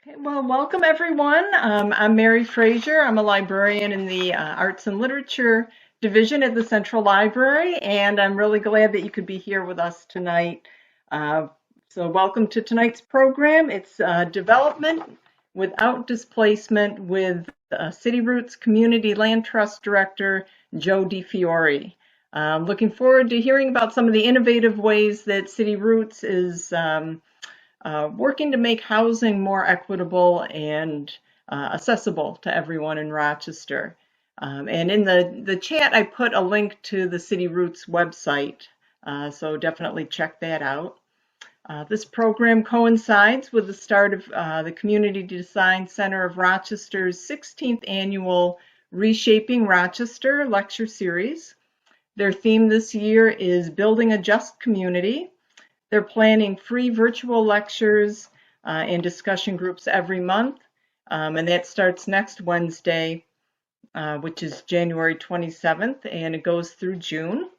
Okay, well, welcome everyone. I'm Mary Frazier. I'm a librarian in the Arts and Literature Division at the Central Library, and I'm really glad that you could be here with us tonight. Uh, so welcome to tonight's program. It's Development Without Displacement with City Roots Community Land Trust Director, Joe DiFiore. Looking forward to hearing about some of the innovative ways that City Roots is working to make housing more equitable and accessible to everyone in Rochester. And in the chat, I put a link to the City Roots website, so definitely check that out. This program coincides with the start of the Community Design Center of Rochester's 16th annual Reshaping Rochester lecture series. Their theme this year is Building a Just Community. They're planning free virtual lectures and discussion groups every month, and that starts next Wednesday, which is January 27th, and it goes through June.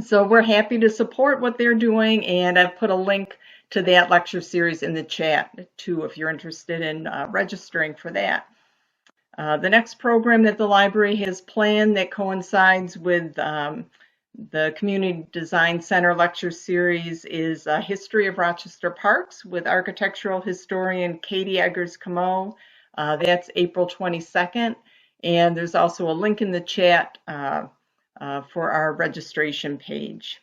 So we're happy to support what they're doing, and I've put a link to that lecture series in the chat too if you're interested in registering for that. The next program that the library has planned that coincides with the Community Design Center lecture series is History of Rochester Parks with architectural historian Katie Eggers-Camo. That's April 22nd. And there's also a link in the chat for our registration page.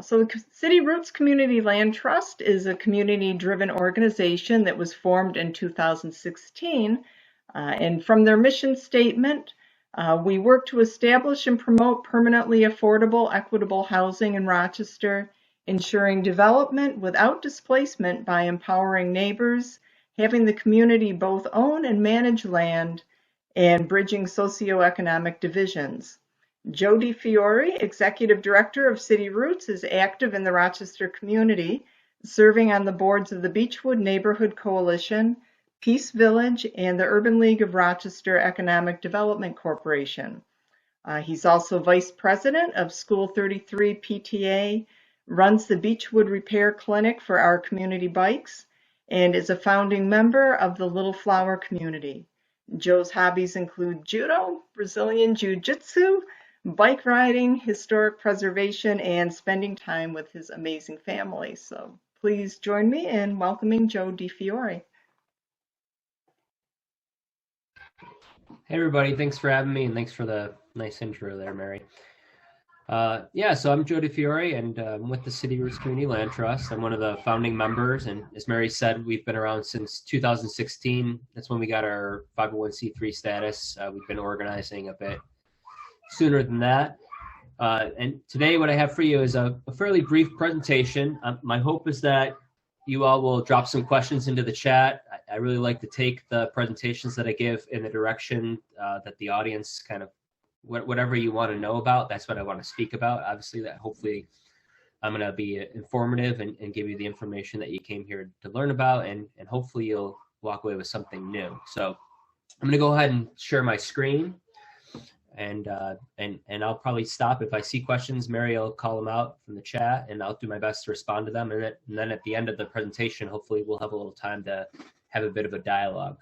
So the City Roots Community Land Trust is a community-driven organization that was formed in 2016. And from their mission statement, we work to establish and promote permanently affordable, equitable housing in Rochester, ensuring development without displacement by empowering neighbors, having the community both own and manage land, and bridging socioeconomic divisions. Joe DiFiore, Executive Director of City Roots, is active in the Rochester community, serving on the boards of the Beechwood Neighborhood Coalition, Peace Village, and the Urban League of Rochester Economic Development Corporation. He's also Vice President of School 33 PTA, runs the Beechwood Repair Clinic for our community bikes, and is a founding member of the Little Flower community. Joe's hobbies include judo, Brazilian jiu-jitsu, bike riding, historic preservation, and spending time with his amazing family. So please join me in welcoming Joe DiFiore. Hey everybody, thanks for having me and thanks for the nice intro there, Mary. So I'm Joe DiFiore and I'm with the City Roots Community Land Trust. I'm one of the founding members, and as Mary said, we've been around since 2016. That's when we got our 501c3 status. We've been organizing a bit sooner than that. And today what I have for you is a fairly brief presentation. My hope is that you all will drop some questions into the chat. I really like to take the presentations that I give in the direction that the audience kind of, whatever you want to know about, that's what I want to speak about. Obviously, that hopefully I'm going to be informative and give you the information that you came here to learn about, and hopefully you'll walk away with something new. So I'm going to go ahead and share my screen. And I'll probably stop if I see questions. Mary will call them out from the chat, and I'll do my best to respond to them. And then at the end of the presentation, hopefully we'll have a little time to have a bit of a dialogue.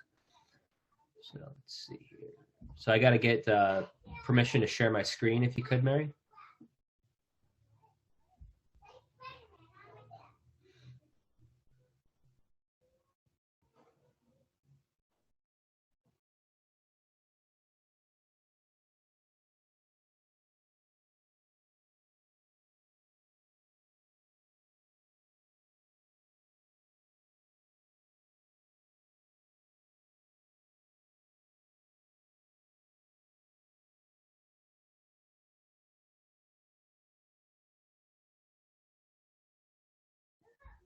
So let's see here. So I got to get permission to share my screen, if you could, Mary.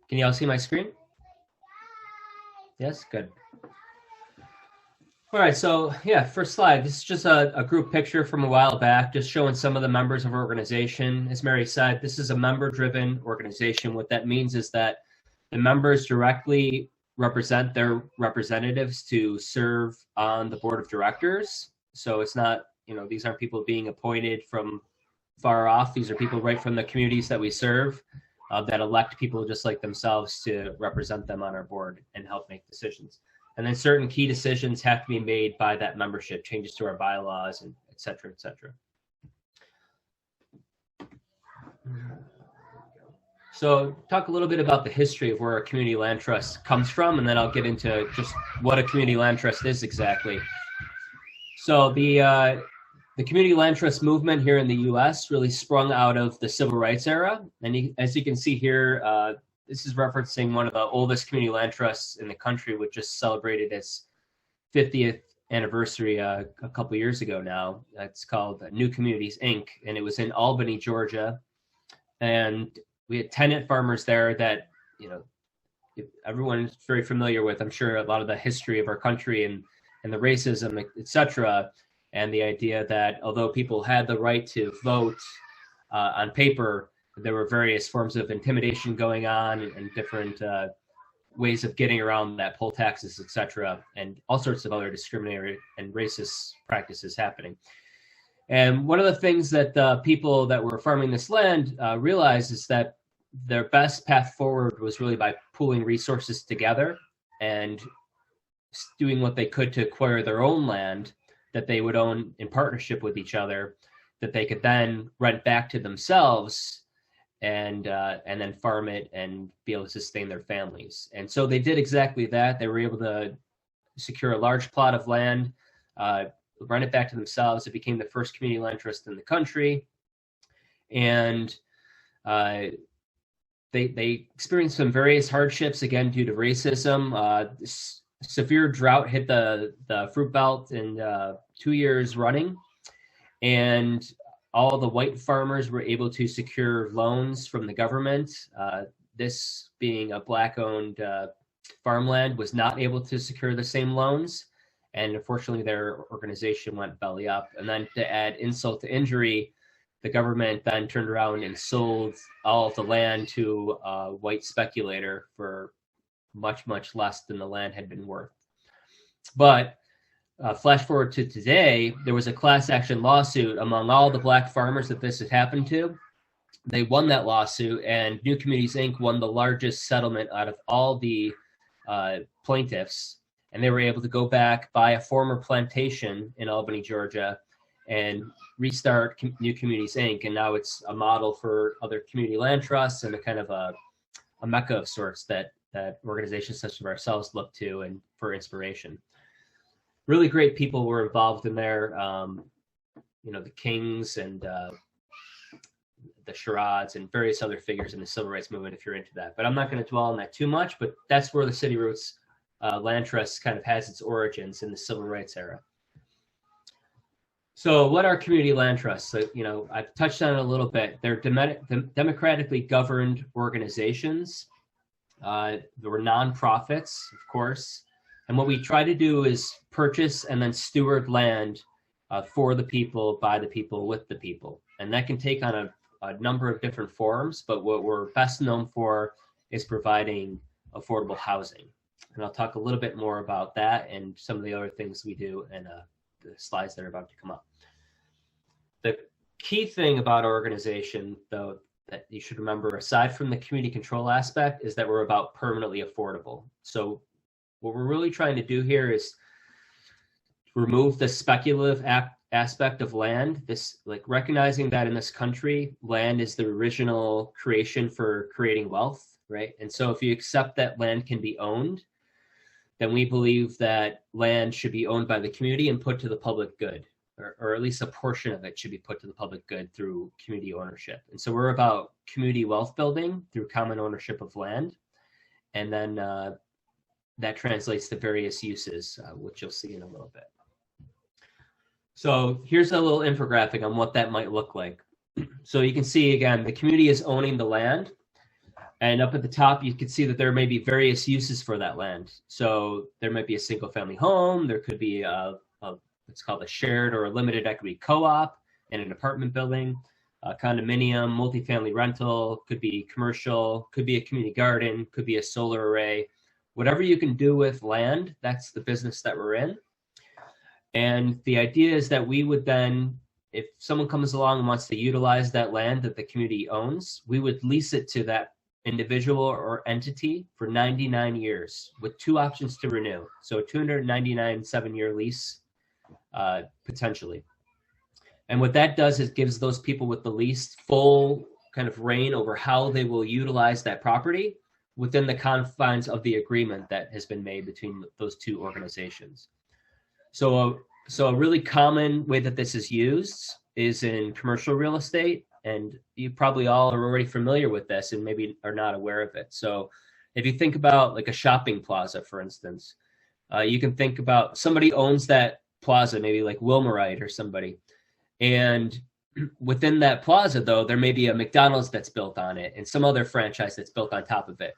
Can you all see my screen? Yes, good. All right, so yeah, first slide. This is just a group picture from a while back, just showing some of the members of our organization. As Mary said, this is a member-driven organization. What that means is that the members directly represent their representatives to serve on the board of directors. So it's not, these aren't people being appointed from far off. These are people right from the communities that we serve. that elect people just like themselves to represent them on our board and help make decisions. And then certain key decisions have to be made by that membership, changes to our bylaws, and et cetera, et cetera. So talk a little bit about the history of where a community land trust comes from, and then I'll get into just what a community land trust is exactly. So the community land trust movement here in the U.S. really sprung out of the civil rights era. And as you can see here, this is referencing one of the oldest community land trusts in the country, which just celebrated its 50th anniversary a couple of years ago now. It's called New Communities, Inc., and it was in Albany, Georgia. And we had tenant farmers there that, everyone's very familiar with, I'm sure, a lot of the history of our country and the racism, et cetera, and the idea that although people had the right to vote on paper, there were various forms of intimidation going on and different ways of getting around that, poll taxes, et cetera, and all sorts of other discriminatory and racist practices happening. And one of the things that the people that were farming this land realized is that their best path forward was really by pooling resources together and doing what they could to acquire their own land that they would own in partnership with each other, that they could then rent back to themselves and then farm it and be able to sustain their families. And so they did exactly that. They were able to secure a large plot of land, rent it back to themselves. It became the first community land trust in the country. And they experienced some various hardships, again, due to racism. Severe drought hit the fruit belt in 2 years running. And all the white farmers were able to secure loans from the government. This being a Black-owned farmland was not able to secure the same loans. And unfortunately, their organization went belly up. And then to add insult to injury, the government then turned around and sold all of the land to a white speculator for much, much less than the land had been worth. But flash forward to today, there was a class action lawsuit among all the Black farmers that this had happened to. They won that lawsuit, and New Communities, Inc. won the largest settlement out of all the plaintiffs. And they were able to go back, buy a former plantation in Albany, Georgia, and restart New Communities, Inc. And now it's a model for other community land trusts and a kind of a mecca of sorts that organizations such as ourselves look to and for inspiration. Really great people were involved in there. The Kings and the Sherrods and various other figures in the civil rights movement, if you're into that. But I'm not going to dwell on that too much, but that's where the City Roots Land Trust kind of has its origins in the civil rights era. So what are community land trusts? So, I've touched on it a little bit. They're democratically governed organizations. There were nonprofits, of course. And what we try to do is purchase and then steward land for the people, by the people, with the people. And that can take on a number of different forms, but what we're best known for is providing affordable housing. And I'll talk a little bit more about that and some of the other things we do in the slides that are about to come up. The key thing about our organization, though, that you should remember, aside from the community control aspect, is that we're about permanently affordable. So what we're really trying to do here is remove the speculative aspect of land, recognizing that in this country, land is the original creation for creating wealth, right? And so if you accept that land can be owned, then we believe that land should be owned by the community and put to the public good, or at least a portion of it should be put to the public good through community ownership. And so we're about community wealth building through common ownership of land. And then that translates to various uses, which you'll see in a little bit. So here's a little infographic on what that might look like. So you can see, again, the community is owning the land. And up at the top, you can see that there may be various uses for that land. So there might be a single family home. There could be what's called a shared or a limited equity co-op in an apartment building, a condominium, multifamily rental, could be commercial, could be a community garden, could be a solar array. Whatever you can do with land, that's the business that we're in. And the idea is that we would then, if someone comes along and wants to utilize that land that the community owns, we would lease it to that individual or entity for 99 years with 2 options to renew. So a 299 7-year lease potentially. And what that does is gives those people with the lease full kind of reign over how they will utilize that property within the confines of the agreement that has been made between those 2 organizations. So a really common way that this is used is in commercial real estate, and you probably all are already familiar with this and maybe are not aware of it. So if you think about like a shopping plaza, for instance, you can think about somebody owns that plaza, maybe like Wilmerite or somebody. And within that plaza, though, there may be a McDonald's that's built on it and some other franchise that's built on top of it.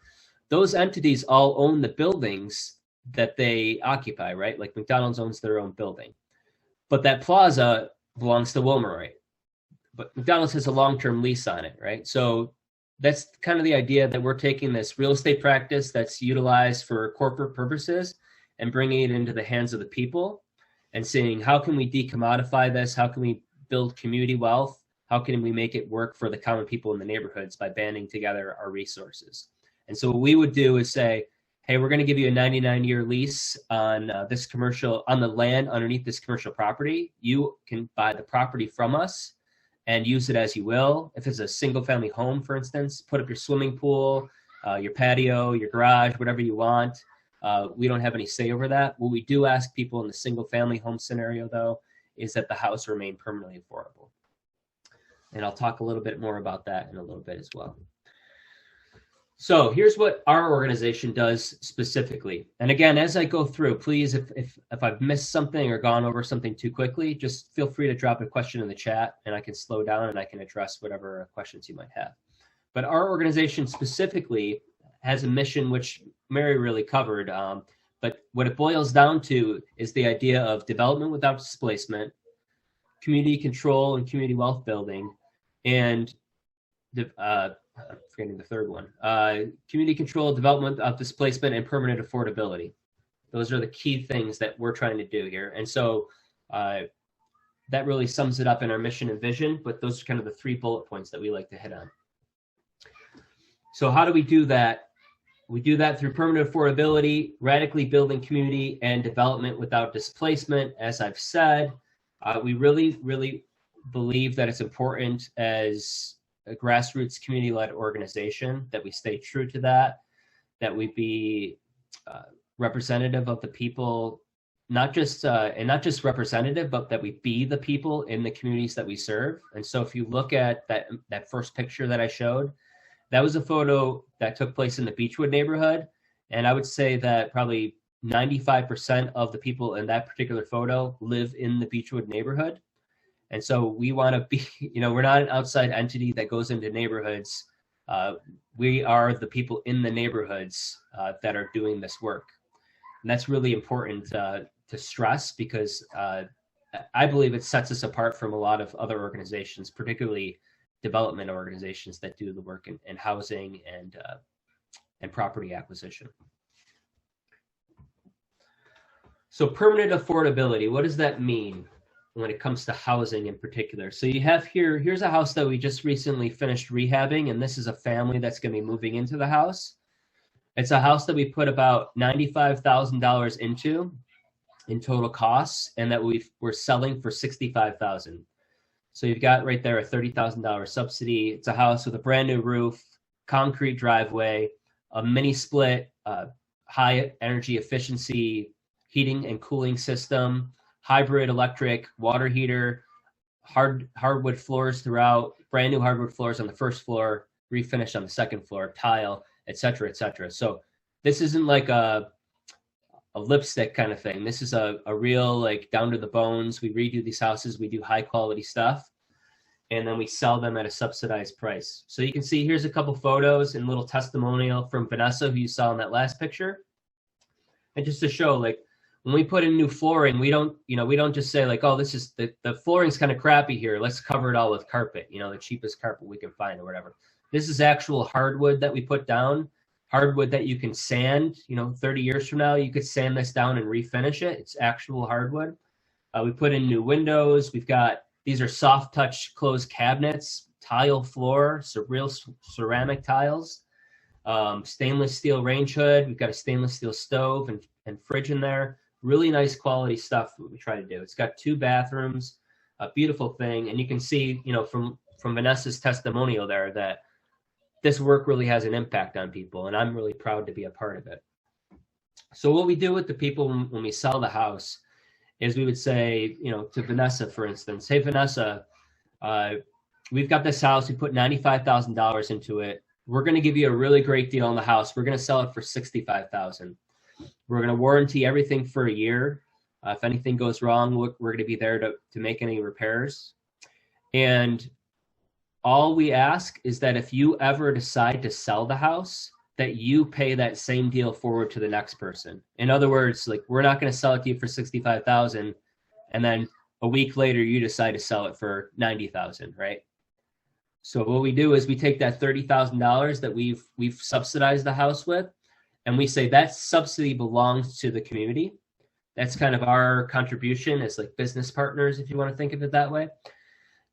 Those entities all own the buildings that they occupy, right? Like McDonald's owns their own building. But that plaza belongs to Wilmerite. But McDonald's has a long-term lease on it, right? So that's kind of the idea that we're taking this real estate practice that's utilized for corporate purposes and bringing it into the hands of the people and seeing how can we decommodify this? How can we build community wealth? How can we make it work for the common people in the neighborhoods by banding together our resources? And so what we would do is say, hey, we're going to give you a 99-year lease on this commercial, on the land underneath this commercial property. You can buy the property from us and use it as you will. If it's a single family home, for instance, put up your swimming pool, your patio, your garage, whatever you want. We don't have any say over that. What we do ask people in the single family home scenario, though, is that the house remain permanently affordable. And I'll talk a little bit more about that in a little bit as well. So here's what our organization does specifically. And again, as I go through, please, if I've missed something or gone over something too quickly, just feel free to drop a question in the chat and I can slow down and I can address whatever questions you might have. But our organization specifically has a mission which Mary really covered. But what it boils down to is the idea of development without displacement, community control and community wealth building, and I'm forgetting the third one. Community control, development of displacement, and permanent affordability. Those are the key things that we're trying to do here. And so that really sums it up in our mission and vision, but those are kind of the 3 bullet points that we like to hit on. So how do we do that? We do that through permanent affordability, radically building community and development without displacement. As I've said, we really, really believe that it's important as a grassroots community-led organization that we stay true to that we be representative of the people, not just representative, but that we be the people in the communities that we serve. And so if you look at that first picture that I showed, that was a photo that took place in the Beechwood neighborhood. And I would say that probably 95% of the people in that particular photo live in the Beechwood neighborhood. And so we want to be, we're not an outside entity that goes into neighborhoods. We are the people in the neighborhoods that are doing this work. And that's really important to stress because I believe it sets us apart from a lot of other organizations, particularly development organizations that do the work in housing and property acquisition. So permanent affordability, what does that mean when it comes to housing in particular? So you have here's a house that we just recently finished rehabbing, and this is a family that's going to be moving into the house. It's a house that we put about $95,000 into in total costs, and that we're selling for $65,000. So you've got right there a $30,000 subsidy. It's a house with a brand new roof, concrete driveway, a mini split, high energy efficiency heating and cooling system, hybrid electric water heater, hardwood floors throughout, brand new hardwood floors on the first floor, refinished on the second floor, tile, et cetera, et cetera. So this isn't like a lipstick kind of thing. This is a real, like, down to the bones. We redo these houses. We do high quality stuff, and then we sell them at a subsidized price. So you can see here's a couple photos and a little testimonial from Vanessa, who you saw in that last picture. And just to show, like, when we put in new flooring, we don't just say like, oh, this is the flooring's kind of crappy here, let's cover it all with carpet, the cheapest carpet we can find or whatever. This is actual hardwood that we put down, hardwood that you can sand. 30 years from now, you could sand this down and refinish it. It's actual hardwood. We put in new windows. These are soft touch closed cabinets, tile floor, so real ceramic tiles. stainless steel range hood. We've got a stainless steel stove and fridge in there. Really nice quality stuff that we try to do. It's got 2 bathrooms, a beautiful thing. And you can see, from Vanessa's testimonial there that this work really has an impact on people. And I'm really proud to be a part of it. So what we do with the people when we sell the house is we would say, to Vanessa, for instance, hey, Vanessa, we've got this house. We put $95,000 into it. We're going to give you a really great deal on the house. We're going to sell it for $65,000. We're going to warranty everything for a year. If anything goes wrong, we're going to be there to make any repairs. And all we ask is that if you ever decide to sell the house, that you pay that same deal forward to the next person. In other words, like, we're not going to sell it to you for $65,000, and then a week later you decide to sell it for $90,000, right? So what we do is we take that $30,000 that we've subsidized the house with, and we say that subsidy belongs to the community. That's kind of our contribution as like business partners, if you want to think of it that way.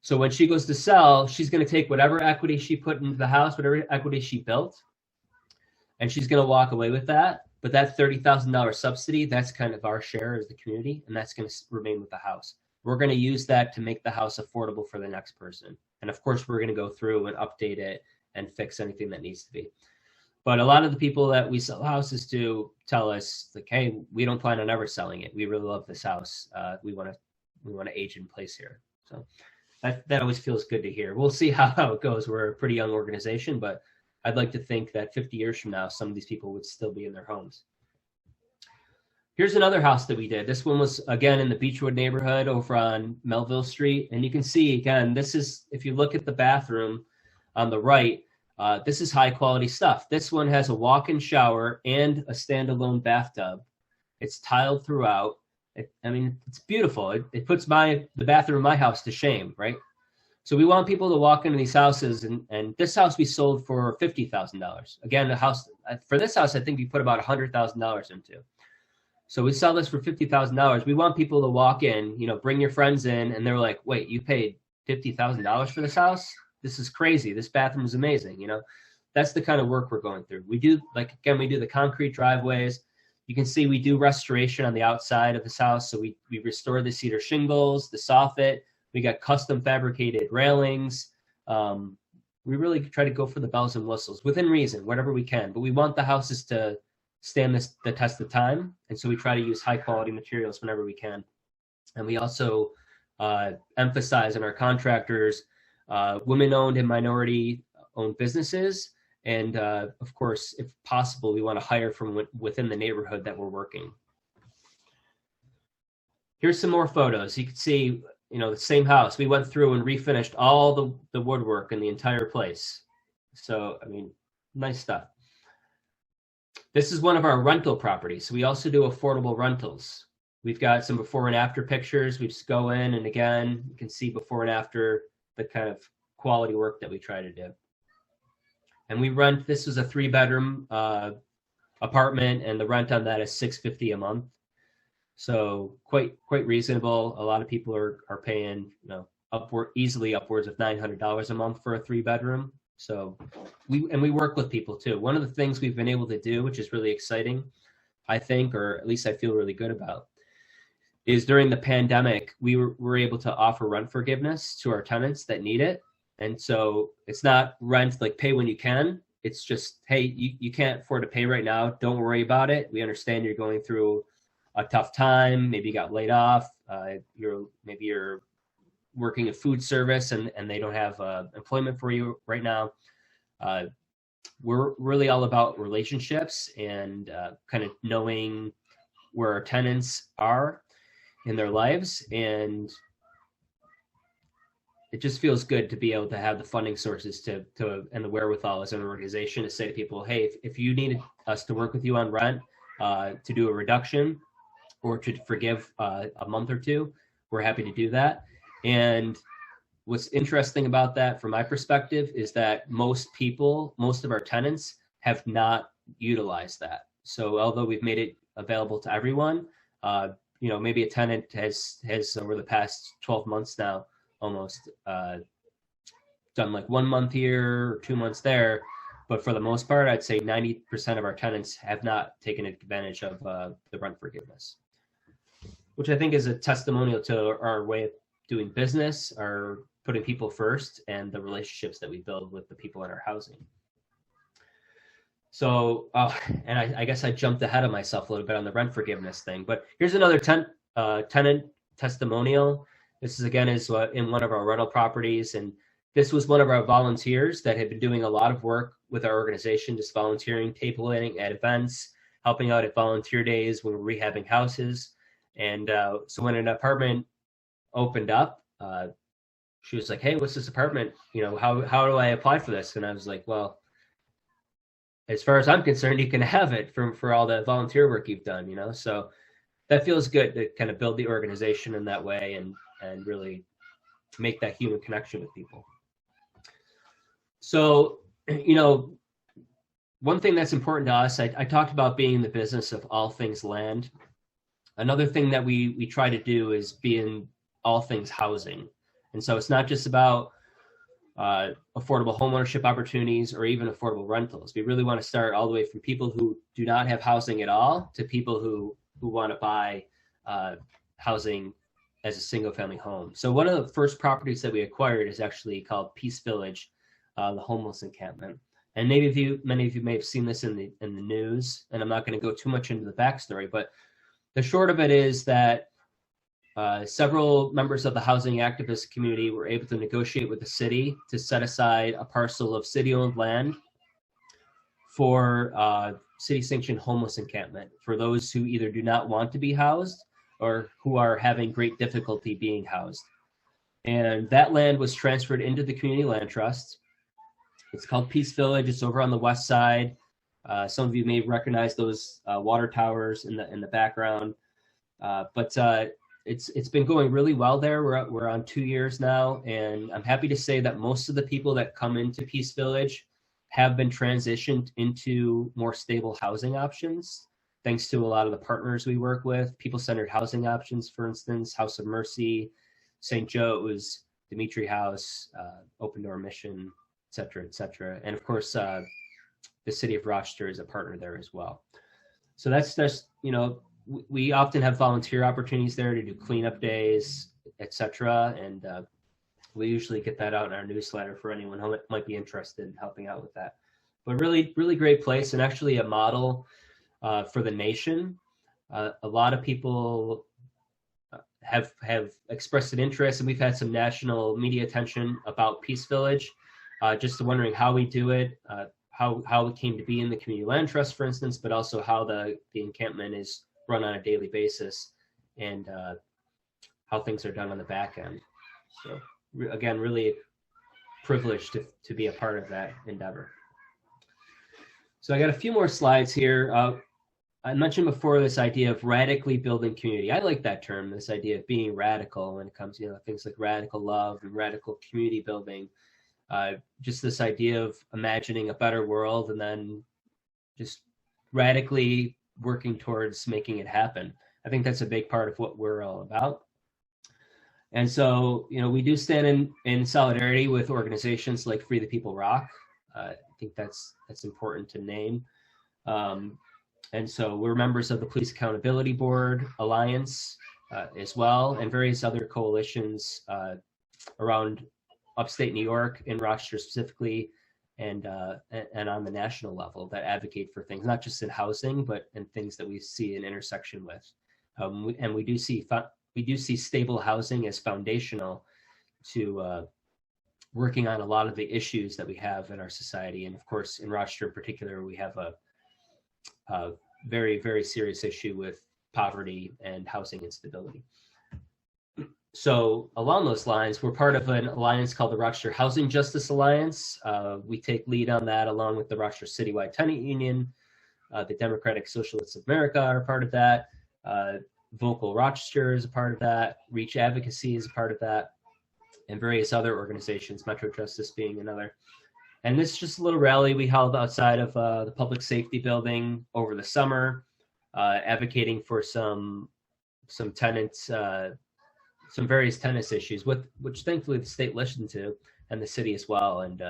So when she goes to sell, she's going to take whatever equity she put into the house, whatever equity she built, and she's going to walk away with that. But that $30,000 subsidy, that's kind of our share as the community, and that's going to remain with the house. We're going to use that to make the house affordable for the next person. And of course, we're going to go through and update it and fix anything that needs to be. But a lot of the people that we sell houses to tell us, like, hey, we don't plan on ever selling it. We really love this house. We want to age in place here. So that always feels good to hear. We'll see how it goes. We're a pretty young organization, but I'd like to think that 50 years from now, some of these people would still be in their homes. Here's another house that we did. This one was, again, in the Beechwood neighborhood over on Melville Street. And you can see, again, this is, if you look at the bathroom on the right, this is high quality stuff. This one has a walk-in shower and a standalone bathtub. It's tiled throughout. It's beautiful. It puts the bathroom in my house to shame, right? So we want people to walk into these houses, and this house we sold for $50,000. Again, the house for this house, I think we put about $100,000 into. So we sell this for $50,000. We want people to walk in, bring your friends in, and they're like, wait, you paid $50,000 for this house? This is crazy. This bathroom is amazing. That's the kind of work we're going through. We do, we do the concrete driveways. You can see we do restoration on the outside of this house. So we restore the cedar shingles, the soffit. We got custom fabricated railings. We really try to go for the bells and whistles within reason, whatever we can. But we want the houses to stand the test of time. And so we try to use high quality materials whenever we can. And we also emphasize in our contractors women-owned and minority-owned businesses. And of course, if possible, we want to hire from within the neighborhood that we're working. Here's some more photos. You can see, the same house. We went through and refinished all the woodwork in the entire place. So, nice stuff. This is one of our rental properties. So we also do affordable rentals. We've got some before and after pictures. We just go in, and again, you can see before and after the kind of quality work that we try to do. And we rent, this was a 3-bedroom apartment, and the rent on that is $650 a month. So quite reasonable. A lot of people are paying, easily upwards of $900 a month for a 3-bedroom. So we work with people too. One of the things we've been able to do, which is really exciting, I think, or at least I feel really good about, is during the pandemic, we were able to offer rent forgiveness to our tenants that need it. And so it's not rent like pay when you can. It's just, hey, you can't afford to pay right now. Don't worry about it. We understand you're going through a tough time. Maybe you got laid off. Maybe you're working in food service and they don't have employment for you right now. We're really all about relationships and kind of knowing where our tenants are in their lives. And it just feels good to be able to have the funding sources and the wherewithal as an organization to say to people, hey, if you needed us to work with you on rent, to do a reduction or to forgive a month or two, we're happy to do that. And what's interesting about that from my perspective is that most of our tenants have not utilized that. So although we've made it available to everyone, maybe a tenant has over the past 12 months now almost done like 1 month here or 2 months there, But for the most part, I'd say 90% of our tenants have not taken advantage of the rent forgiveness, which I think is a testimonial to our way of doing business, our putting people first, and the relationships that we build with the people in our housing. So, and I guess I jumped ahead of myself a little bit on the rent forgiveness thing, but here's another tenant testimonial. This is again is in one of our rental properties, and this was one of our volunteers that had been doing a lot of work with our organization, just volunteering, tabling at events, helping out at volunteer days when we're rehabbing houses. And so when an apartment opened up, she was like, "Hey, what's this apartment? You know, how do I apply for this?" And I was like, "Well, as far as I'm concerned, you can have it for all the volunteer work you've done, you know." So that feels good to kind of build the organization in that way and really make that human connection with people. So, you know, one thing that's important to us, I talked about being in the business of all things land. Another thing that we try to do is be in all things housing. And so it's not just about affordable homeownership opportunities or even affordable rentals. We really want to start all the way from people who do not have housing at all to people who want to buy housing as a single family home. So one of the first properties that we acquired is actually called Peace Village, the homeless encampment. And many of you may have seen this in the news, and I'm not going to go too much into the backstory, but the short of it is that several members of the housing activist community were able to negotiate with the city to set aside a parcel of city-owned land for city-sanctioned homeless encampment for those who either do not want to be housed or who are having great difficulty being housed. And that land was transferred into the Community Land Trust. It's called Peace Village. It's over on the west side. Some of you may recognize those water towers in the background. But it's been going really well there. We're on 2 years now, and I'm happy to say that most of the people that come into Peace Village have been transitioned into more stable housing options, thanks to a lot of the partners we work with, people-centered housing options, for instance, House of Mercy, St. Joe's, Dimitri House, Open Door Mission, et cetera, et cetera. And of course, the city of Rochester is a partner there as well. So that's you know, we often have volunteer opportunities there to do cleanup days, etc. And we usually get that out in our newsletter for anyone who might be interested in helping out with that. But really, really great place, and actually a model for the nation. A lot of people have expressed an interest, and we've had some national media attention about Peace Village. Just wondering how we do it, how it came to be in the Community Land Trust, for instance, but also how the encampment is run on a daily basis, and how things are done on the back end. So again, really privileged to be a part of that endeavor. So I got a few more slides here. I mentioned before this idea of radically building community. I like that term, this idea of being radical when it comes to, you know, things like radical love and radical community building. Just this idea of imagining a better world and then just radically working towards making it happen. I think that's a big part of what we're all about. And so, you know, we do stand in solidarity with organizations like Free the People Rock. I think that's important to name. And so we're members of the Police Accountability Board Alliance as well, and various other coalitions around upstate New York, in Rochester specifically, and on the national level that advocate for things, not just in housing, but in things that we see an intersection with. And we do see stable housing as foundational to working on a lot of the issues that we have in our society. And of course, in Rochester in particular, we have a very, very serious issue with poverty and housing instability. So along those lines, we're part of an alliance called the Rochester Housing Justice Alliance. We take lead on that along with the Rochester Citywide Tenant Union. The Democratic Socialists of America are part of that. Vocal Rochester is a part of that. Reach Advocacy is a part of that. And various other organizations, Metro Justice being another. And this is just a little rally we held outside of the Public Safety Building over the summer, advocating for some tenants, some various tennis issues, which thankfully the state listened to, and the city as well. And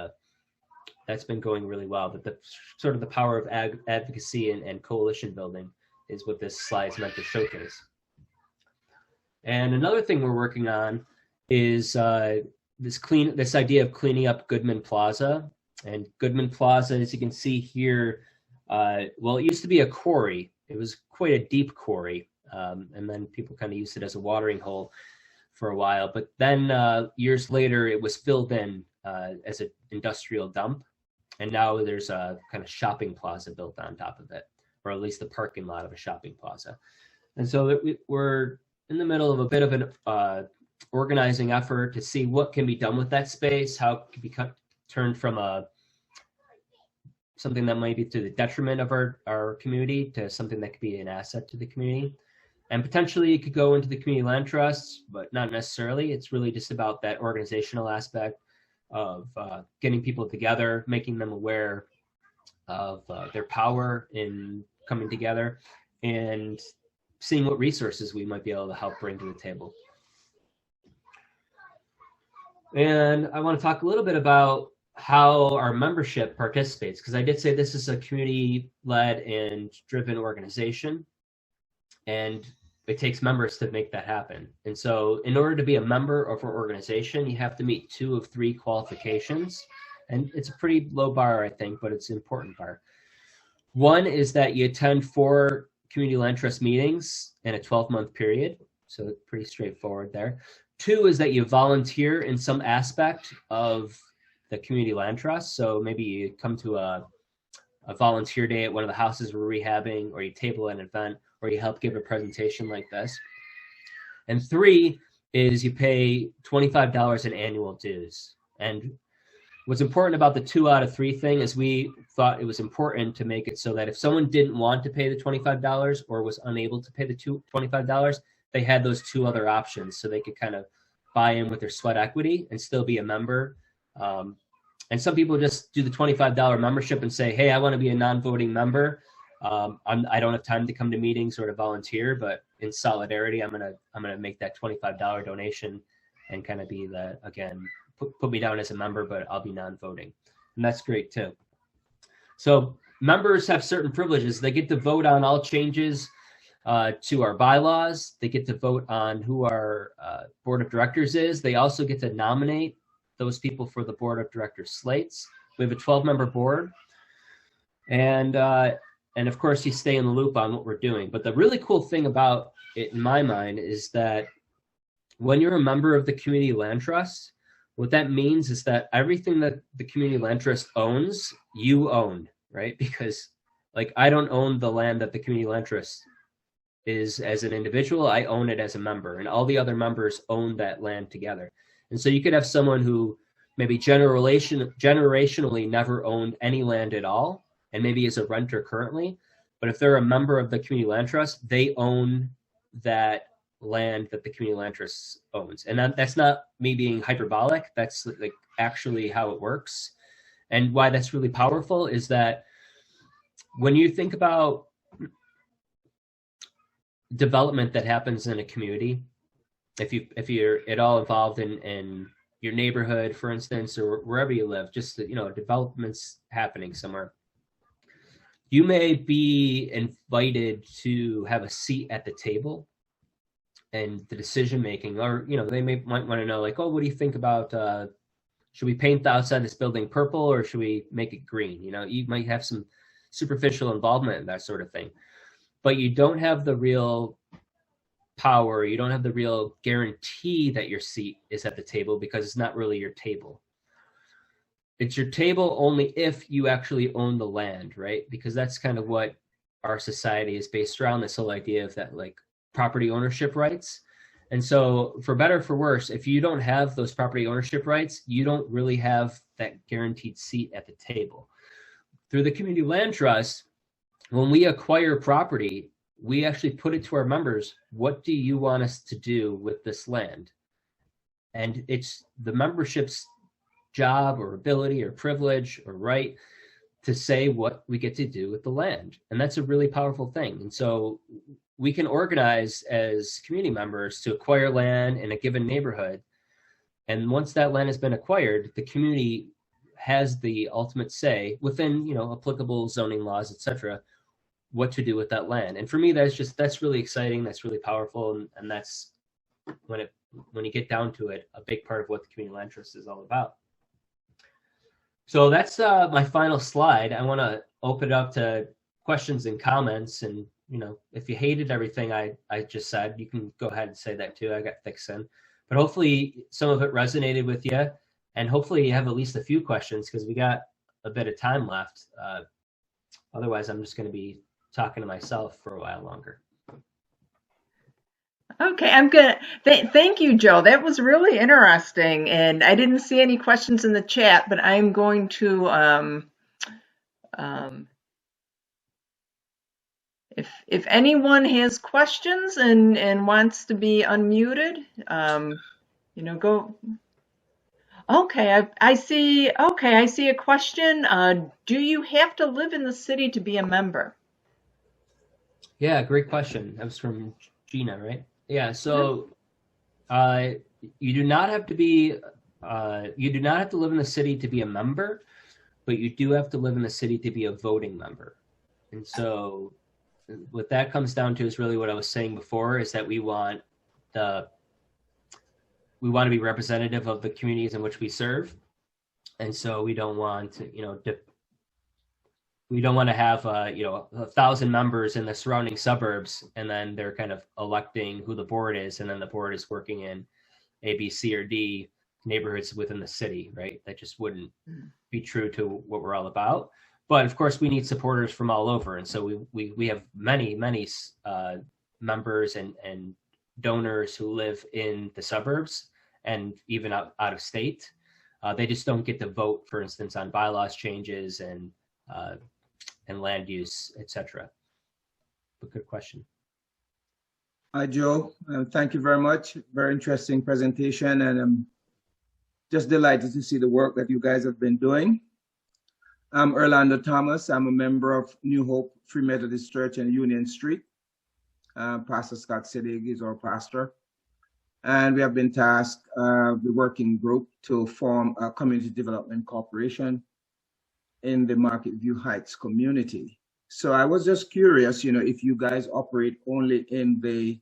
that's been going really well. But the sort of the power of advocacy and coalition building is what this slide is meant to showcase. And another thing we're working on is this idea of cleaning up Goodman Plaza. And Goodman Plaza, as you can see here, well, it used to be a quarry. It was quite a deep quarry, and then people kind of used it as a watering hole for a while. But then years later, it was filled in as an industrial dump, and now there's a kind of shopping plaza built on top of it, or at least the parking lot of a shopping plaza. And so we're in the middle of a bit of an organizing effort to see what can be done with that space, how it can be turned from something that might be to the detriment of our community to something that could be an asset to the community. And potentially it could go into the community land trusts, but not necessarily. It's really just about that organizational aspect of getting people together, making them aware of their power in coming together, and seeing what resources we might be able to help bring to the table. And I want to talk a little bit about how our membership participates, because I did say this is a community-led and driven organization, and it takes members to make that happen. And so in order to be a member of our organization, you have to meet 2 of 3 qualifications. And it's a pretty low bar, I think, but it's an important bar. One is that you attend 4 community land trust meetings in a 12-month period. So pretty straightforward there. 2 is that you volunteer in some aspect of the community land trust. So maybe you come to a volunteer day at one of the houses we're rehabbing, or you table an event, or you help give a presentation like this. And 3 is you pay $25 in annual dues. And what's important about the 2 out of 3 thing is we thought it was important to make it so that if someone didn't want to pay the $25 or was unable to pay the $25, they had those 2 other options, so they could kind of buy in with their sweat equity and still be a member. And some people just do the $25 membership and say, hey, I want to be a non-voting member. I don't have time to come to meetings or to volunteer, but in solidarity, I'm gonna make that $25 donation and kind of be the, again, put me down as a member, but I'll be non-voting. And that's great too. So members have certain privileges. They get to vote on all changes to our bylaws. They get to vote on who our board of directors is. They also get to nominate those people for the board of directors slates. We have a 12-member board. And of course, you stay in the loop on what we're doing. But the really cool thing about it, in my mind, is that when you're a member of the Community Land Trust, what that means is that everything that the Community Land Trust owns, you own, right? Because, like, I don't own the land that the Community Land Trust is as an individual. I own it as a member, and all the other members own that land together. And so you could have someone who maybe generationally never owned any land at all, and maybe is a renter currently, but if they're a member of the Community Land Trust, they own that land that the Community Land Trust owns. And that's not me being hyperbolic. That's like actually how it works. And why that's really powerful is that when you think about development that happens in a community, if you're at all involved in your neighborhood, for instance, or wherever you live, just, you know, development's happening somewhere, you may be invited to have a seat at the table and the decision making, or, you know, they might want to know, like, oh, what do you think about, should we paint the outside of this building purple, or should we make it green? You know, you might have some superficial involvement in that sort of thing, but you don't have the real power, you don't have the real guarantee that your seat is at the table, because it's not really your table. It's your table only if you actually own the land, right? Because that's kind of what our society is based around, this whole idea of that, like, property ownership rights. And so for better or for worse, if you don't have those property ownership rights, you don't really have that guaranteed seat at the table. Through the Community Land Trust, when we acquire property, we actually put it to our members, what do you want us to do with this land? And it's the membership's job or ability or privilege or right to say what we get to do with the land. And that's a really powerful thing. And so we can organize as community members to acquire land in a given neighborhood. And once that land has been acquired, the community has the ultimate say within, applicable zoning laws, etc., what to do with that land. And for me, that's really exciting. That's really powerful, and that's when you get down to it, a big part of what the community land trust is all about. So that's my final slide. I want to open it up to questions and comments. And if you hated everything I just said, you can go ahead and say that too. I got thick skin, but hopefully some of it resonated with you, and hopefully you have at least a few questions because we got a bit of time left. Otherwise, I'm just going to be talking to myself for a while longer. Okay, I'm gonna thank you, Joe. That was really interesting, and I didn't see any questions in the chat, but I'm going to um, if anyone has questions and wants to be unmuted, go. Okay, I see. Okay, I see a question. Do you have to live in the city to be a member? Yeah, great question. That was from Gina, right? Yeah. So, you do not have to be. You do not have to live in the city to be a member, but you do have to live in the city to be a voting member. And so, what that comes down to is really what I was saying before: is that we want to be representative of the communities in which we serve, and so we don't want to, we don't want to have 1,000 members in the surrounding suburbs, and then they're kind of electing who the board is, and then the board is working in A, B, C, or D neighborhoods within the city, right? That just wouldn't be true to what we're all about. But of course, we need supporters from all over, and so we have many members and donors who live in the suburbs and even out of state. They just don't get to vote, for instance, on bylaws changes and land use, etc. But good question. Hi, Joe. Thank you very much. Very interesting presentation, and I'm just delighted to see the work that you guys have been doing. I'm Orlando Thomas. I'm a member of New Hope Free Methodist Church in Union Street. Pastor Scott Sedig is our pastor. And we have been tasked, the working group, to form a community development corporation in the Market View Heights community. So I was just curious, if you guys operate only in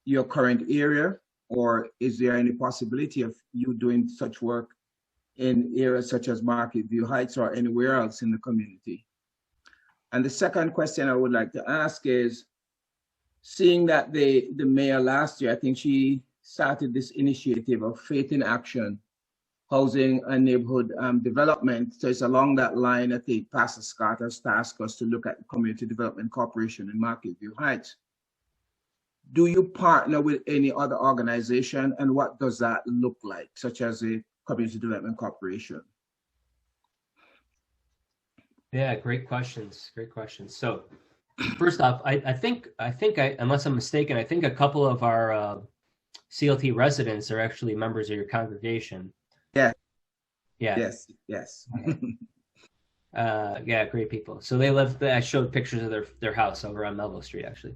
your current area, or is there any possibility of you doing such work in areas such as Market View Heights or anywhere else in the community? And the second question I would like to ask is, seeing that the mayor last year, I think she started this initiative of Faith in Action, housing and neighborhood development. So it's along that line, I think Pastor Scott has tasked us to look at the Community Development Corporation in Market View Heights. Do you partner with any other organization, and what does that look like, such as a Community Development Corporation? Yeah, great questions. Great questions. So first off, I think unless I'm mistaken, I think a couple of our CLT residents are actually members of your congregation. Yeah. Yeah. Yes. Yeah, great people. So they live. I showed pictures of their house over on Melville Street, actually.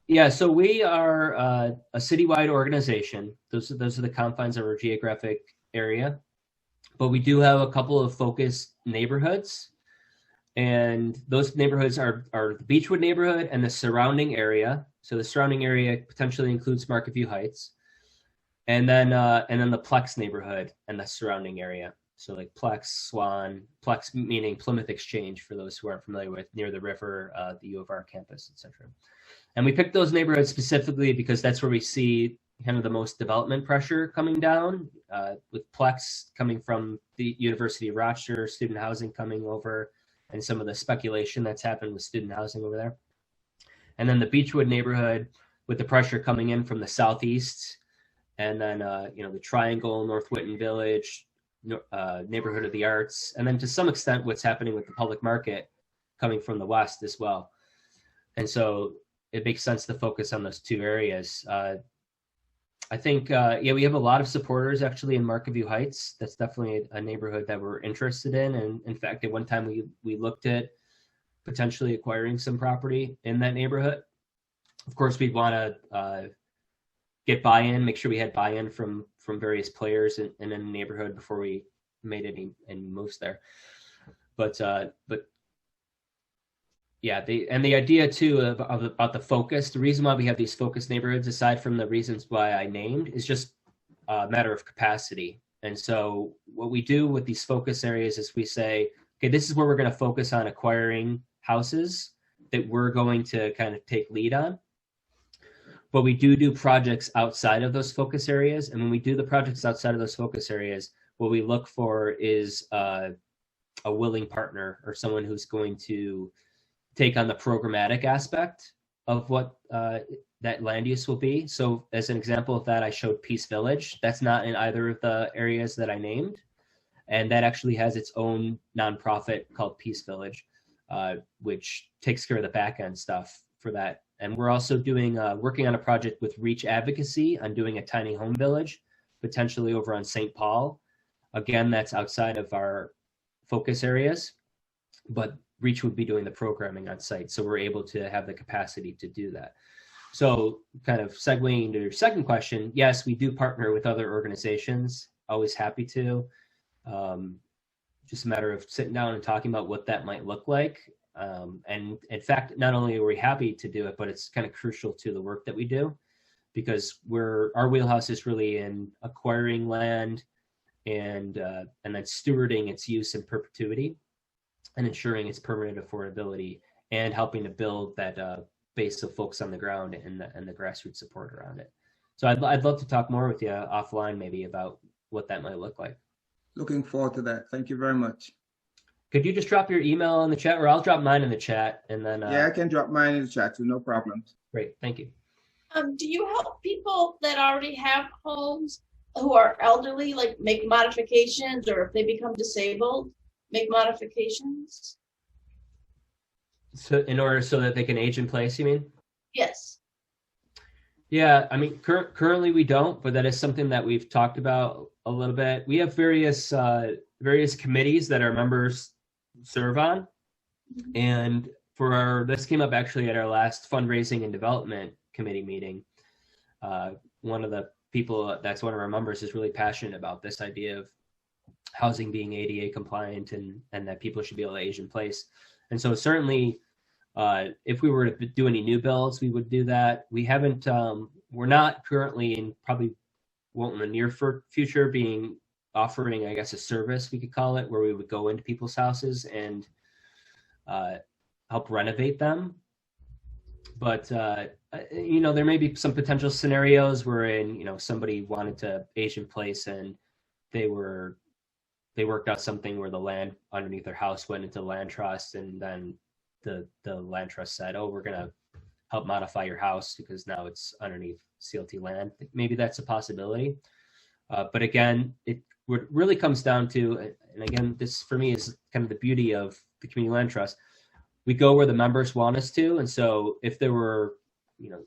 Yeah. So we are a citywide organization. Those are the confines of our geographic area, but we do have a couple of focused neighborhoods, and those neighborhoods are the Beechwood neighborhood and the surrounding area. So the surrounding area potentially includes Market View Heights, and then the Plex neighborhood and the surrounding area. So like Plex, Swan, Plex meaning Plymouth Exchange for those who aren't familiar with, near the river, the U of R campus, etc. And we picked those neighborhoods specifically because that's where we see kind of the most development pressure coming down, with Plex coming from the University of Rochester, student housing coming over, and some of the speculation that's happened with student housing over there. And then the Beechwood neighborhood with the pressure coming in from the southeast, and then the Triangle, North Whitten Village, neighborhood of the arts, and then to some extent what's happening with the public market coming from the west as well. And so it makes sense to focus on those two areas. I think, we have a lot of supporters actually in Market View Heights. That's definitely a neighborhood that we're interested in. And in fact, at one time we looked at potentially acquiring some property in that neighborhood. Of course, we'd want to get buy-in, make sure we had buy-in from various players in a neighborhood before we made any moves there. But yeah, the idea too about the focus, the reason why we have these focus neighborhoods, aside from the reasons why I named, is just a matter of capacity. And so what we do with these focus areas is we say, okay, this is where we're going to focus on acquiring houses that we're going to kind of take lead on. But we do projects outside of those focus areas. And when we do the projects outside of those focus areas, what we look for is a willing partner or someone who's going to take on the programmatic aspect of what that land use will be. So as an example of that, I showed Peace Village. That's not in either of the areas that I named. And that actually has its own nonprofit called Peace Village, which takes care of the back end stuff for that. And we're also doing working on a project with Reach Advocacy on doing a tiny home village, potentially over on St. Paul. Again, that's outside of our focus areas, but Reach would be doing the programming on site. So we're able to have the capacity to do that. So kind of segueing into your second question, yes, we do partner with other organizations, always happy to. Just a matter of sitting down and talking about what that might look like. And in fact, not only are we happy to do it, but it's kind of crucial to the work that we do, because our wheelhouse is really in acquiring land and then stewarding its use in perpetuity and ensuring its permanent affordability and helping to build that base of folks on the ground and the grassroots support around it. So I'd love to talk more with you offline maybe about what that might look like. Looking forward to that. Thank you very much. Could you just drop your email in the chat, or I'll drop mine in the chat, and then yeah, I can drop mine in the chat too, no problems. Great, thank you. Do you help people that already have homes who are elderly, like make modifications, or if they become disabled, make modifications? So in order so that they can age in place, you mean? Yes. Yeah, I mean, currently we don't, but that is something that we've talked about a little bit. We have various committees that our members serve on, and this came up actually at our last fundraising and development committee meeting. One of the people that's one of our members is really passionate about this idea of housing being ADA compliant and that people should be able to age in place. And so certainly, if we were to do any new builds, we would do that. We haven't, we're not currently, and probably won't in the near future, offering, I guess, a service, we could call it, where we would go into people's houses and help renovate them. But, there may be some potential scenarios wherein, somebody wanted to age in place and they worked out something where the land underneath their house went into land trust, and then the land trust said, oh, we're going to help modify your house because now it's underneath CLT land. Maybe that's a possibility. But again, it really comes down to, and again, this for me is kind of the beauty of the community land trust. We go where the members want us to. And so if there were,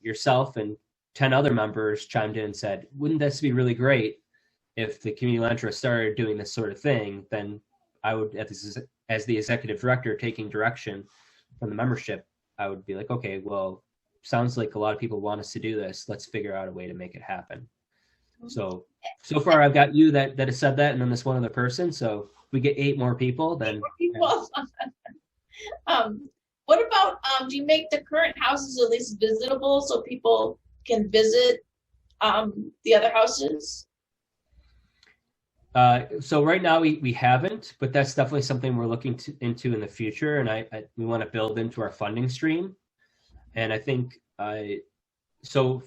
yourself and 10 other members chimed in and said, wouldn't this be really great if the community land trust started doing this sort of thing, then I would, as the executive director taking direction from the membership, I would be like, okay, well, sounds like a lot of people want us to do this. Let's figure out a way to make it happen. So far I've got you that has said that, and then this one other person. So if we get 8 more people, then. What about, do you make the current houses at least visitable so people can visit the other houses? So right now we haven't, but that's definitely something we're looking into in the future, and we want to build into our funding stream. And I think so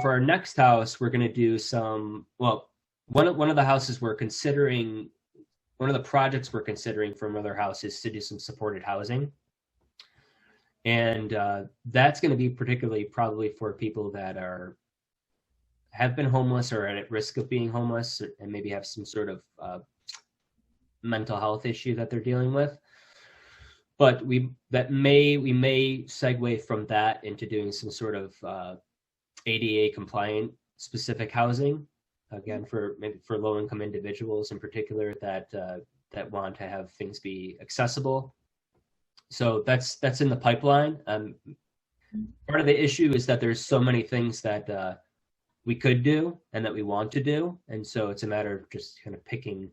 for our next house, we're going to do some. Well, one of the houses we're considering, one of the projects we're considering for another house is to do some supported housing, and that's going to be particularly probably for people that have been homeless or at risk of being homeless and maybe have some sort of mental health issue that they're dealing with. But we may segue from that into doing some sort of ADA compliant specific housing, again, for low-income individuals in particular that want to have things be accessible. So that's in the pipeline. Part of the issue is that there's so many things that we could do and that we want to do, and so it's a matter of just kind of picking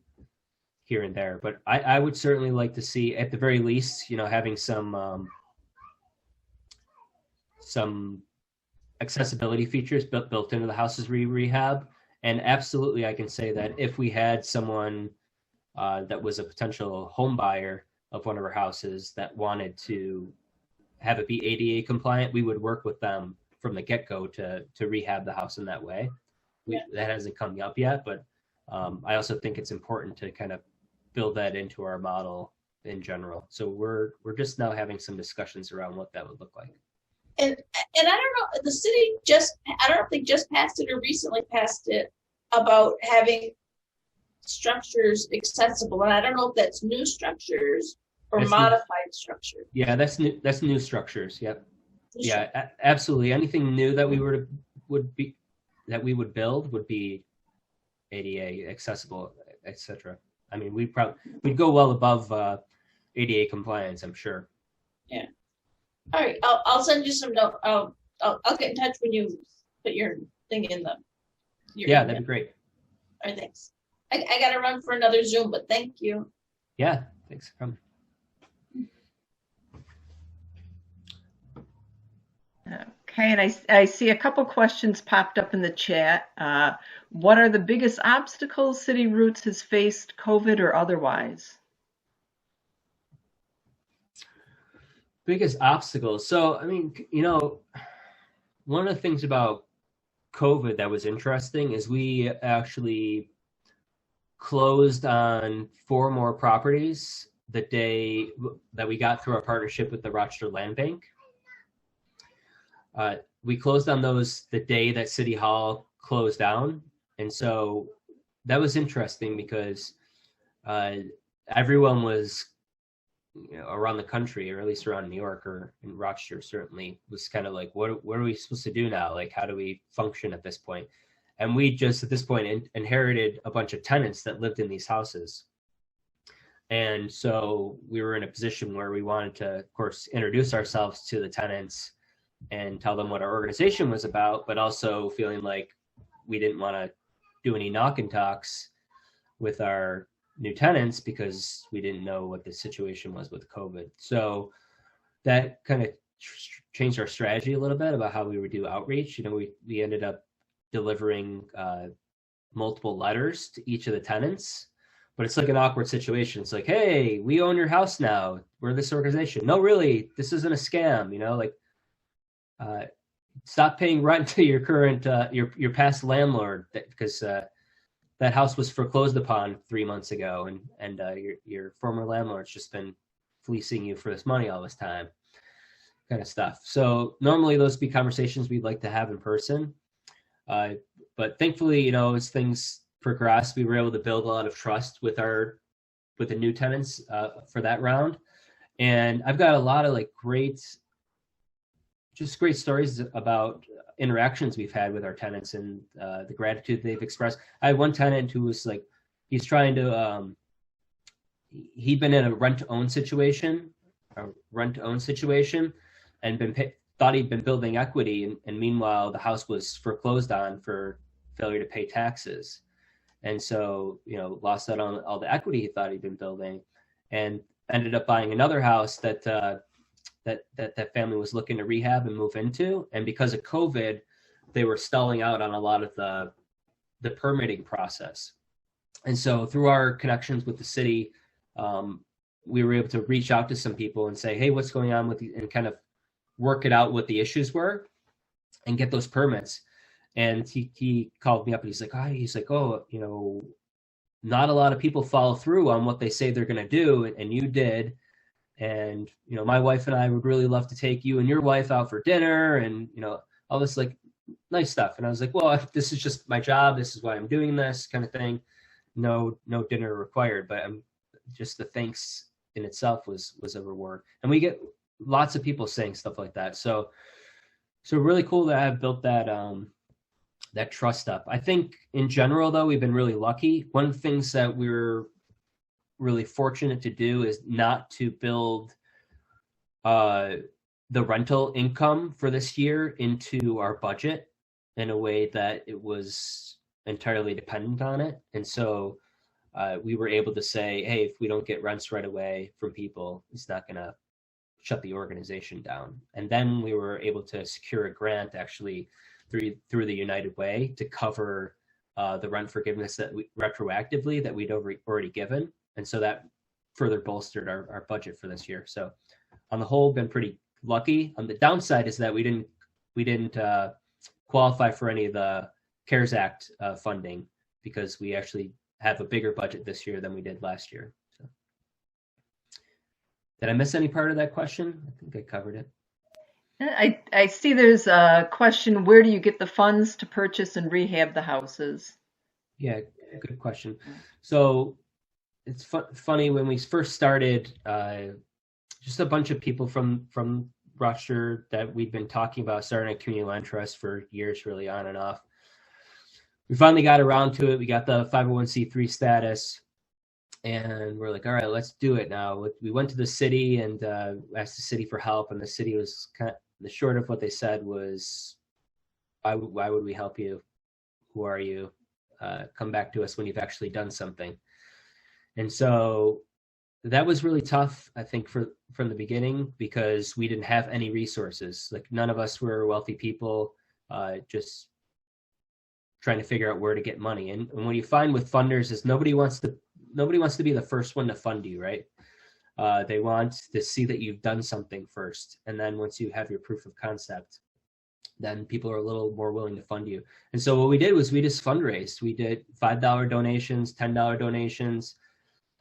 here and there. But I would certainly like to see, at the very least, having some accessibility features built into the houses we rehab. And absolutely, I can say that if we had someone that was a potential home buyer of one of our houses that wanted to have it be ADA compliant, we would work with them from the get-go to rehab the house in that way. That hasn't come up yet, but I also think it's important to kind of build that into our model in general. So we're just now having some discussions around what that would look like. And I don't know, the city I don't know if they just passed it or recently passed it about having structures accessible. And I don't know if that's new structures or That's modified structures. Yeah, that's new structures. Yep. Yeah, absolutely. Anything new that we would build would be ADA accessible, etc. I mean, we'd go well above ADA compliance, I'm sure. Yeah. All right, I'll send you some note. I'll get in touch when you put your thing in the. Yeah, that'd be great. All right, thanks. I got to run for another Zoom, but thank you. Yeah, thanks for coming. Okay, and I see a couple questions popped up in the chat. What are the biggest obstacles City Roots has faced, COVID or otherwise? Biggest obstacles. So, I mean, one of the things about COVID that was interesting is we actually closed on 4 more properties the day that we got through our partnership with the Rochester Land Bank. We closed on those the day that City Hall closed down. And so that was interesting because everyone was around the country, or at least around New York or in Rochester certainly, was kind of like, what are we supposed to do now? Like, how do we function at this point? And we just, at this point, inherited a bunch of tenants that lived in these houses. And so we were in a position where we wanted to, of course, introduce ourselves to the tenants and tell them what our organization was about, but also feeling like we didn't want to do any knock and talks with our new tenants because we didn't know what the situation was with COVID. So that kind of changed our strategy a little bit about how we would do outreach. We ended up delivering multiple letters to each of the tenants, but it's like an awkward situation. It's like, hey, we own your house now. We're this organization. No, really, this isn't a scam. Stop paying rent to your current your past landlord because that house was foreclosed upon 3 months ago, and your former landlord's just been fleecing you for this money all this time, kind of stuff. So normally those be conversations we'd like to have in person, but thankfully, as things progressed, we were able to build a lot of trust with the new tenants for that round, and I've got a lot of great stories about interactions we've had with our tenants and the gratitude they've expressed. I had one tenant who was like, he's trying to, he'd been in a rent-to-own situation, and thought he'd been building equity, and meanwhile the house was foreclosed on for failure to pay taxes, and so lost out on all the equity he thought he'd been building, and ended up buying another house that family was looking to rehab and move into. And because of COVID, they were stalling out on a lot of the permitting process. And so through our connections with the city, we were able to reach out to some people and say, hey, what's going on with you, and kind of work it out what the issues were and get those permits. And he called me up and he's like, not a lot of people follow through on what they say they're going to do. And you did. And, my wife and I would really love to take you and your wife out for dinner and, all this nice stuff. And I was like, well, this is just my job. This is why I'm doing this kind of thing. No dinner required, but just the thanks in itself was a reward. And we get lots of people saying stuff like that. So really cool that I've built that trust up. I think in general, though, we've been really lucky. One of the things that we're really fortunate to do is not to build the rental income for this year into our budget in a way that it was entirely dependent on it. And so we were able to say, hey, if we don't get rents right away from people, it's not going to shut the organization down. And then we were able to secure a grant actually through the United Way to cover the rent forgiveness that retroactively that we'd already given. And so that further bolstered our budget for this year. So on the whole, been pretty lucky. On the downside is that we didn't qualify for any of the CARES Act funding because we actually have a bigger budget this year than we did last year. So, did I miss any part of that question? I think I covered it. I see there's a question, where do you get the funds to purchase and rehab the houses? Yeah, good question. So it's funny, when we first started, just a bunch of people from Rochester that we'd been talking about starting a community land trust for years, really on and off. We finally got around to it. We got the 501c3 status, and we're like, all right, let's do it now. We went to the city and asked the city for help, and the city was kind of, the short of what they said was, why would we help you? Who are you? Come back to us when you've actually done something. And so that was really tough, I think, from the beginning, because we didn't have any resources. Like, none of us were wealthy people, just trying to figure out where to get money. And what you find with funders is nobody wants to be the first one to fund you, right? They want to see that you've done something first, and then once you have your proof of concept, then people are a little more willing to fund you. And so what we did was we just fundraised. We did $5 donations, $10 donations,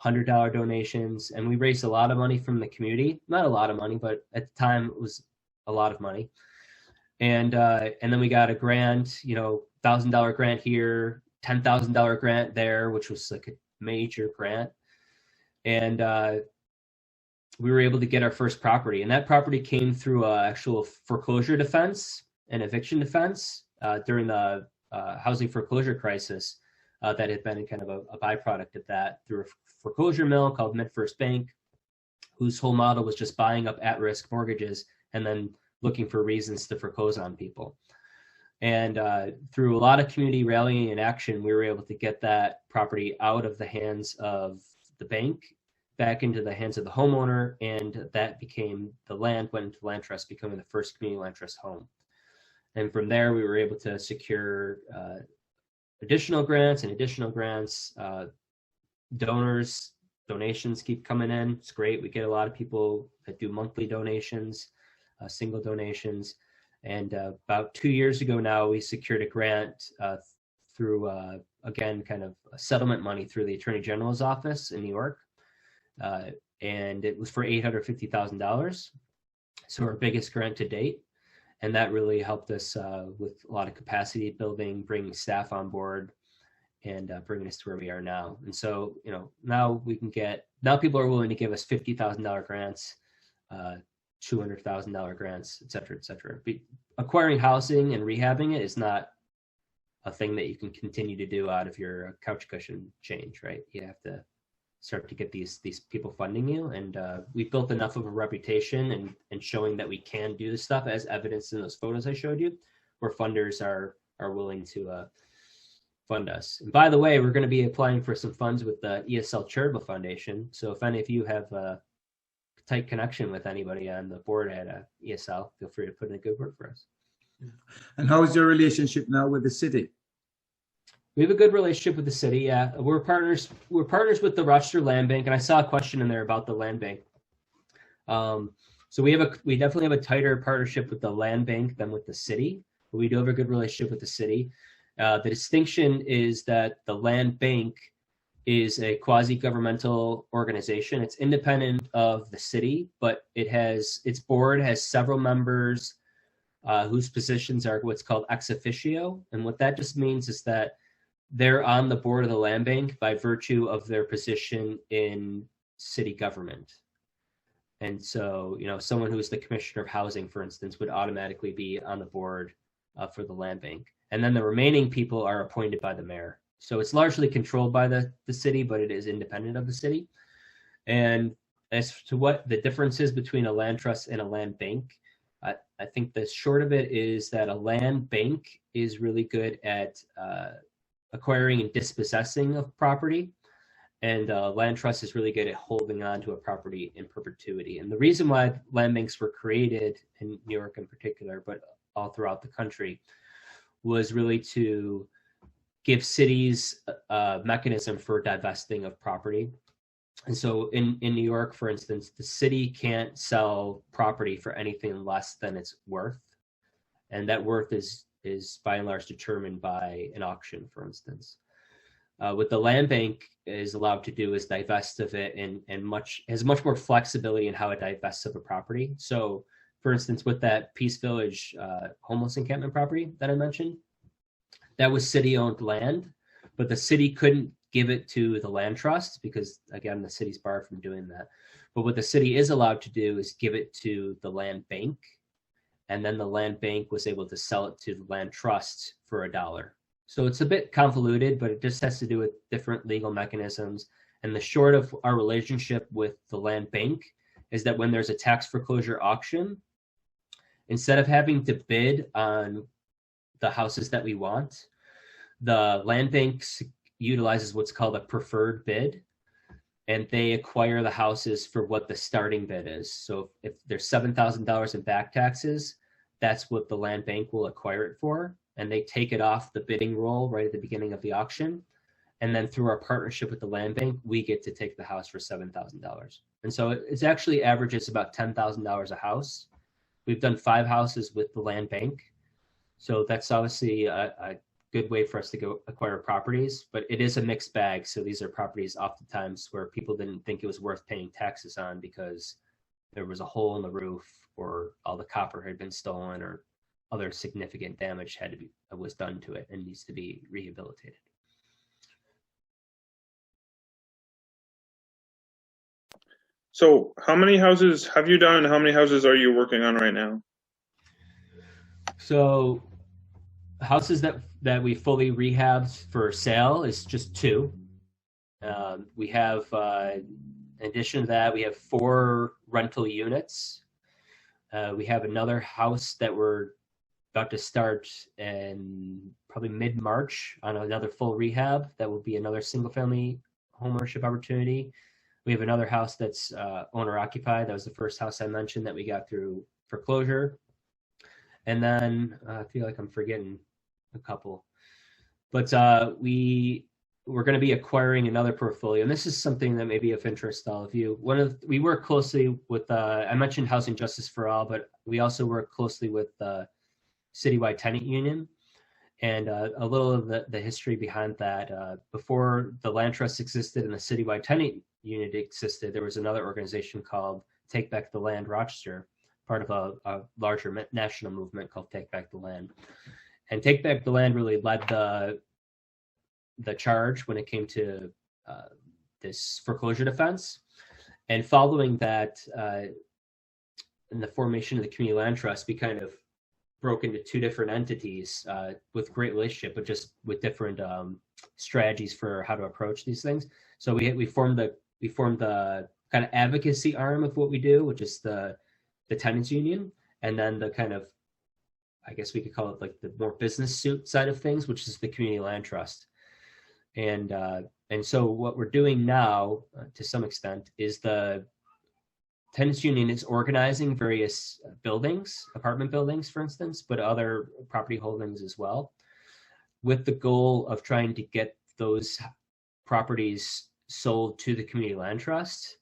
$100 donations, and we raised a lot of money from the community. Not a lot of money, but at the time it was a lot of money. And then we got a grant, $1,000 grant here, $10,000 grant there, which was like a major grant. And we were able to get our first property, and that property came through actual foreclosure defense and eviction defense during the housing foreclosure crisis that had been kind of a byproduct of that, through a foreclosure mill called MidFirst Bank, whose whole model was just buying up at-risk mortgages and then looking for reasons to foreclose on people. And through a lot of community rallying and action, we were able to get that property out of the hands of the bank, back into the hands of the homeowner, and that became, the land went into land trust, becoming the first community land trust home. And from there, we were able to secure additional grants and additional grants. Donations keep coming in. It's great. We get a lot of people that do monthly donations, single donations. And about 2 years ago now, we secured a grant through, again, kind of settlement money through the Attorney General's office in New York. And it was for $850,000. So our biggest grant to date. And that really helped us with a lot of capacity building, bringing staff on board, and bringing us to where we are now. And so, now people are willing to give us $50,000 grants, $200,000 grants, et cetera, et cetera. Acquiring housing and rehabbing it is not a thing that you can continue to do out of your couch cushion change, right? You have to start to get these people funding you. And we've built enough of a reputation and showing that we can do this stuff, as evidenced in those photos I showed you, where funders are willing to fund us. And by the way, we're going to be applying for some funds with the ESL Charitable Foundation. So if any of you have a tight connection with anybody on the board at ESL, feel free to put in a good word for us. And how is your relationship now with the city? We have a good relationship with the city. Yeah, we're partners with the Rochester Land Bank, and I saw a question in there about the land bank. So we definitely have a tighter partnership with the land bank than with the city, but we do have a good relationship with the city. The distinction is that the land bank is a quasi-governmental organization. It's independent of the city, but its board has several members whose positions are what's called ex officio, and what that just means is that they're on the board of the land bank by virtue of their position in city government. And so, someone who is the commissioner of housing, for instance, would automatically be on the board for the land bank. And then the remaining people are appointed by the mayor. So it's largely controlled by the city, but it is independent of the city. And as to what the difference is between a land trust and a land bank, I think the short of it is that a land bank is really good at acquiring and dispossessing of property, And land trust is really good at holding on to a property in perpetuity. And the reason why land banks were created in New York in particular, but all throughout the country, was really to give cities a mechanism for divesting of property. And so in New York, for instance, the city can't sell property for anything less than its worth. And that worth is by and large determined by an auction, for instance. What the land bank is allowed to do is divest of it and has much more flexibility in how it divests of a property. So, for instance, with that Peace Village homeless encampment property that I mentioned, that was city-owned land, but the city couldn't give it to the land trust because, again, the city's barred from doing that. But what the city is allowed to do is give it to the land bank, and then the land bank was able to sell it to the land trust for $1. So it's a bit convoluted, but it just has to do with different legal mechanisms. And the short of our relationship with the land bank is that when there's a tax foreclosure auction, instead of having to bid on the houses that we want, the land bank utilizes what's called a preferred bid, and they acquire the houses for what the starting bid is. So if there's $7,000 in back taxes, that's what the land bank will acquire it for. And they take it off the bidding roll right at the beginning of the auction. And then through our partnership with the land bank, we get to take the house for $7,000. And so it actually averages about $10,000 a house. We've done 5 houses with the land bank. So that's obviously a good way for us to go acquire properties, but it is a mixed bag. So these are properties oftentimes where people didn't think it was worth paying taxes on because there was a hole in the roof or all the copper had been stolen or other significant damage was done to it and needs to be rehabilitated. So how many houses have you done and how many houses are you working on right now? So houses that we fully rehabbed for sale is just 2. We have, in addition to that, we have 4 rental units. We have another house that we're about to start in probably mid-March on another full rehab. That will be another single-family homeownership opportunity. We have another house that's owner-occupied. That was the first house I mentioned that we got through foreclosure. And then I feel like I'm forgetting a couple. But we're going to be acquiring another portfolio, and this is something that may be of interest to all of you. We work closely with, I mentioned Housing Justice for All, but we also work closely with the Citywide Tenant Union. And a little of the history behind that, before the land trust existed and the Citywide Tenant Unit existed, there was another organization called Take Back the Land Rochester, part of a larger national movement called Take Back the Land. And Take Back the Land really led the charge when it came to this foreclosure defense. And following that, in the formation of the Community Land Trust, we kind of broke into 2 different entities with great relationship, but just with different strategies for how to approach these things. So we formed the kind of advocacy arm of what we do, which is the tenants union, and then the kind of, I guess we could call it like the more business suit side of things, which is the Community Land Trust. And so what we're doing now, to some extent, is the tenants union is organizing various buildings, apartment buildings, for instance, but other property holdings as well, with the goal of trying to get those properties sold to the Community Land Trust.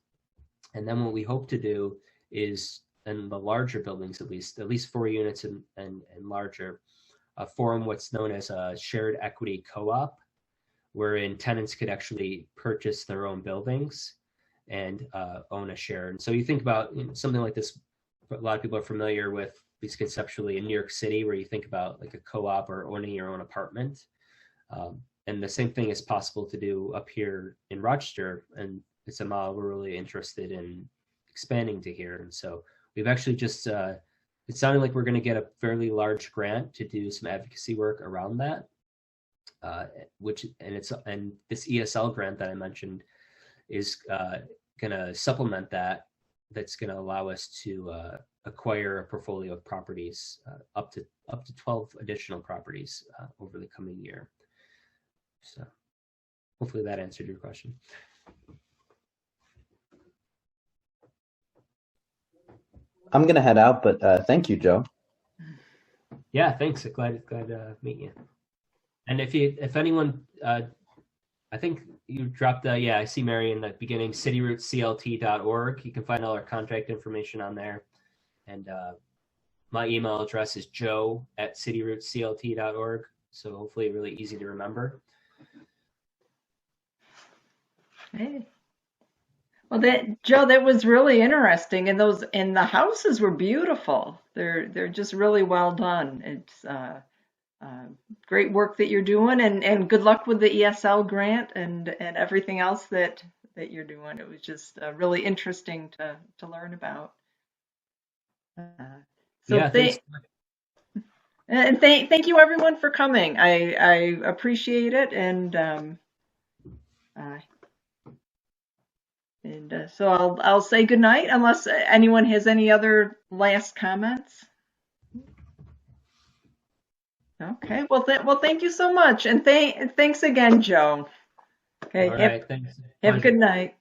And then what we hope to do is, in the larger buildings, at least 4 units and larger, form what's known as a shared equity co-op, wherein tenants could actually purchase their own buildings and own a share. And so you think about something like this, a lot of people are familiar with these conceptually in New York City, where you think about like a co-op or owning your own apartment. And the same thing is possible to do up here in Rochester. And it's a model we're really interested in expanding to here. And so we've actually just, it sounded like we're going to get a fairly large grant to do some advocacy work around that. And this ESL grant that I mentioned is going to supplement that. That's going to allow us to acquire a portfolio of properties, up to 12 additional properties over the coming year. So hopefully that answered your question. I'm going to head out, but thank you, Joe. Yeah, thanks. Glad to meet you. And if anyone, I think you dropped yeah, I see Mary in the beginning, cityrootclt.org. You can find all our contact information on there. And my email address is joe@cityrootclt.org. So hopefully really easy to remember. Hey. Well, Joe, that was really interesting, and the houses were beautiful. They're just really well done. It's great work that you're doing, and good luck with the ESL grant and everything else that you're doing. It was just really interesting to learn about. So Yeah, thanks. thank you everyone for coming. I appreciate it, and so I'll say goodnight unless anyone has any other last comments. Okay. Well, thank you so much, and thanks again, Joe. Okay. All right. Thanks. Have a Pleasure. good night.